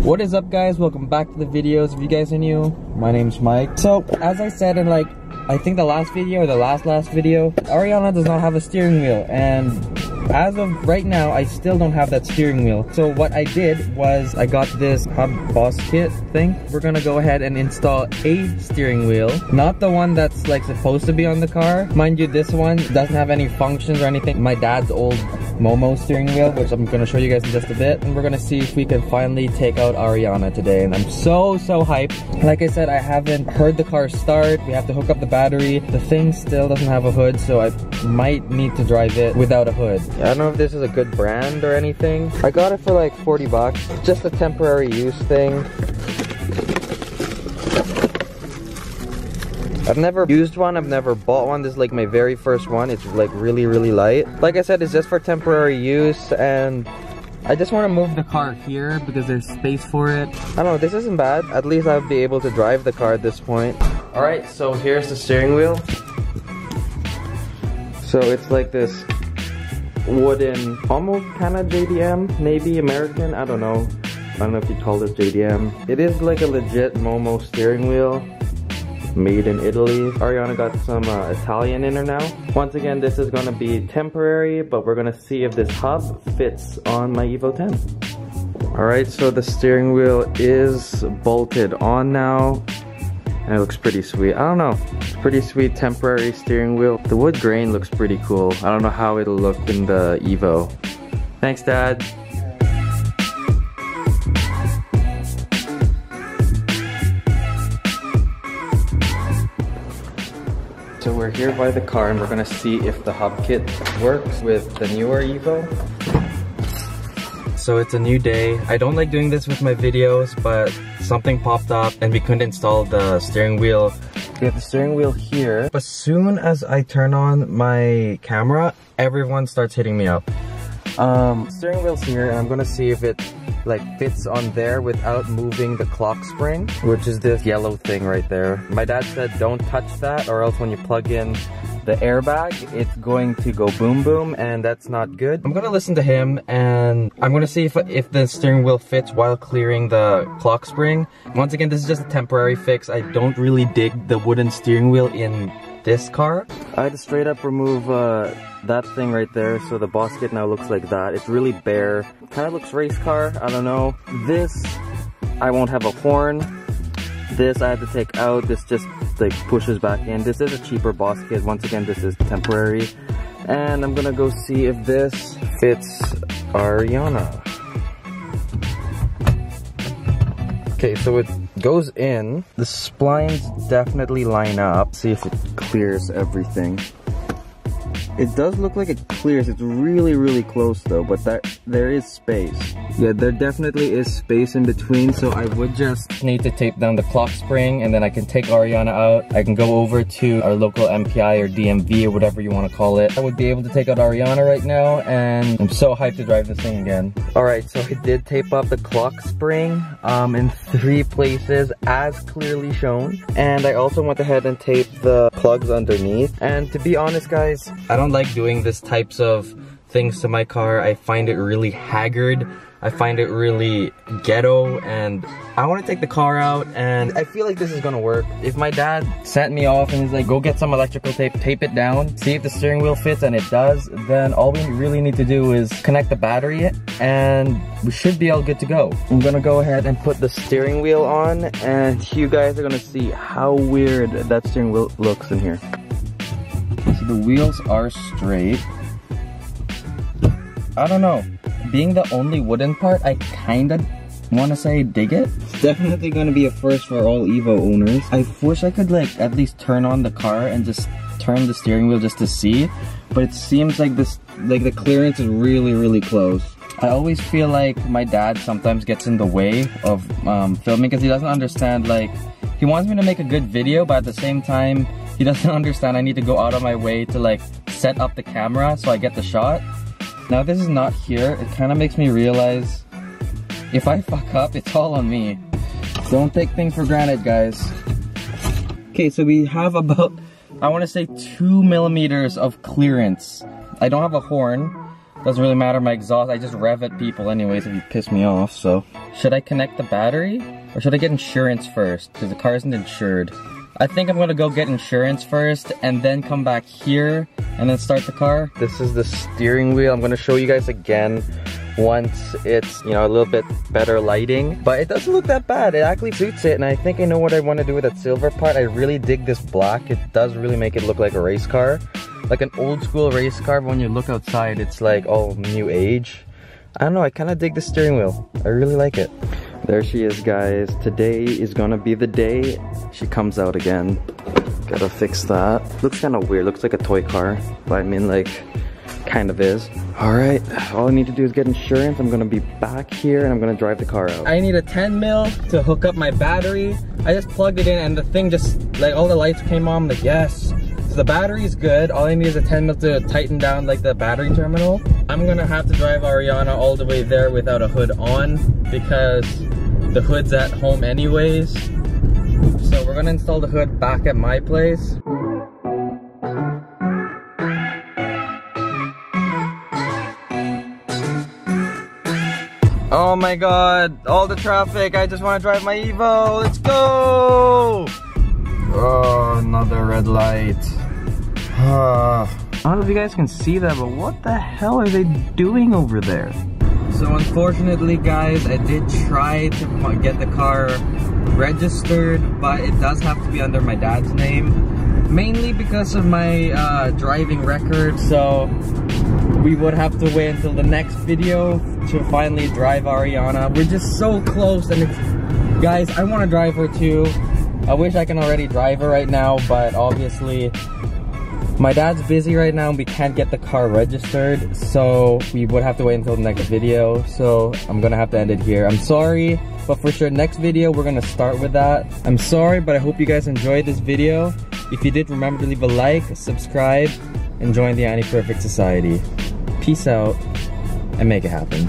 What is up, guys? Welcome back to the videos. If you guys are new, my name's Mike. So as I said in I think the last video or the last video, Ariana does not have a steering wheel, and as of right now I still don't have that steering wheel. So what I did was I got this hub boss kit thing. We're gonna go ahead and install a steering wheel, not the one that's supposed to be on the car. Mind you, this one doesn't have any functions or anything. My dad's old Momo steering wheel, which I'm gonna show you guys in just a bit, and we're gonna see if we can finally take out Ariana today. And I'm so hyped. Like I said, I haven't heard the car start. We have to hook up the battery. The thing still doesn't have a hood, so I might need to drive it without a hood. I don't know if this is a good brand or anything. I got it for like 40 bucks. Just a temporary use thing. I've never used one, I've never bought one. This is like my very first one. It's like really light. Like I said, it's just for temporary use, and I just want to move the car here because there's space for it. I don't know, this isn't bad. At least I'll be able to drive the car at this point. Alright, so here's the steering wheel. So it's like this wooden, almost kind of JDM, maybe American, I don't know. I don't know if you call this JDM. It is like a legit Momo steering wheel. Made in Italy. Ariana got some Italian in her now. Once again, this is gonna be temporary, but we're gonna see if this hub fits on my EVO 10. Alright, so the steering wheel is bolted on now, and it looks pretty sweet. I don't know, it's pretty sweet temporary steering wheel. The wood grain looks pretty cool. I don't know how it'll look in the EVO. Thanks, Dad. So we're here by the car, and we're gonna see if the hub kit works with the newer EVO. So it's a new day. I don't like doing this with my videos, but something popped up and we couldn't install the steering wheel. We have the steering wheel here. As soon as I turn on my camera, everyone starts hitting me up. Steering wheel's here, and I'm gonna see if it fits on there without moving the clock spring, which is this yellow thing right there. My dad said don't touch that, or else when you plug in the airbag, it's going to go boom boom, and that's not good. I'm gonna listen to him, and I'm gonna see if the steering wheel fits while clearing the clock spring. Once again, this is just a temporary fix. I don't really dig the wooden steering wheel in this car. I had to straight up remove that thing right there, so the boss kit now looks like that. It's really bare. Kind of looks race car, I don't know. This, I won't have a horn. This I had to take out. This just pushes back in. This is a cheaper boss kit. Once again, this is temporary. And I'm gonna go see if this fits Ariana. Okay, so it goes in. The splines definitely line up. See if it clears everything. It does look like it clears. It's really close though, but there is space. Yeah, there definitely is space in between, so I would just need to tape down the clock spring, and then I can take Ariana out. I can go over to our local MPI or DMV or whatever you want to call it. I would be able to take out Ariana right now, and I'm so hyped to drive this thing again. Alright, so I did tape up the clock spring in 3 places as clearly shown, and I also went ahead and taped the plugs underneath. And to be honest, guys, I don't like doing this types of things to my car. I find it really haggard. I find it really ghetto, and I want to take the car out, and I feel like this is gonna work. If my dad sent me off and he's like, go get some electrical tape, tape it down, see if the steering wheel fits, and it does, then all we really need to do is connect the battery, and we should be all good to go. I'm gonna go ahead and put the steering wheel on, and you guys are gonna see how weird that steering wheel looks in here. So the wheels are straight. I don't know. Being the only wooden part, I kinda wanna say dig it. It's definitely gonna be a first for all EVO owners. I wish I could at least turn on the car and just turn the steering wheel just to see, but it seems like this, the clearance is really close. I always feel like my dad sometimes gets in the way of filming because he doesn't understand, he wants me to make a good video, but at the same time, he doesn't understand I need to go out of my way to set up the camera so I get the shot. Now this is not here, it kind of makes me realize if I fuck up, it's all on me. Don't take things for granted, guys. Okay, so we have about, I want to say 2 millimeters of clearance. I don't have a horn, Doesn't really matter my exhaust, I just rev at people anyways if you piss me off, so. Should I connect the battery? Or should I get insurance first? Because the car isn't insured. I think I'm gonna go get insurance first and then come back here and then start the car. This is the steering wheel. I'm gonna show you guys again once it's, you know, a little bit better lighting. But it doesn't look that bad. It actually suits it, and I think I know what I want to do with that silver part. I really dig this black. It does really make it look like a race car. Like an old school race car, but when you look outside, it's like all new age. I don't know, I kind of dig the steering wheel. I really like it. There she is, guys. Today is gonna be the day she comes out again. Gotta fix that. Looks kind of weird, looks like a toy car. But I mean, like, kind of is. Alright, all I need to do is get insurance. I'm gonna be back here and I'm gonna drive the car out. I need a 10 mil to hook up my battery. I just plugged it in and the thing just, like, all the lights came on. I'm like, yes. So the battery is good. All I need is a 10 mil to tighten down, like, the battery terminal. I'm gonna have to drive Ariana all the way there without a hood on because the hood's at home anyways. So we're gonna install the hood back at my place. Oh my god, all the traffic. I just want to drive my EVO. Let's go! Oh, another red light. I don't know if you guys can see that, but what the hell are they doing over there? So unfortunately, guys, I did try to get the car registered, but it does have to be under my dad's name. Mainly because of my driving record, so we would have to wait until the next video to finally drive Ariana. We're just so close, and it's, guys, I want to drive her too. I wish I can already drive her right now, but obviously my dad's busy right now and we can't get the car registered, so we would have to wait until the next video. So I'm gonna have to end it here. I'm sorry, but for sure next video we're gonna start with that. I'm sorry, but I hope you guys enjoyed this video. If you did, remember to leave a like, subscribe, and join the Annie Perfect Society. Peace out and make it happen.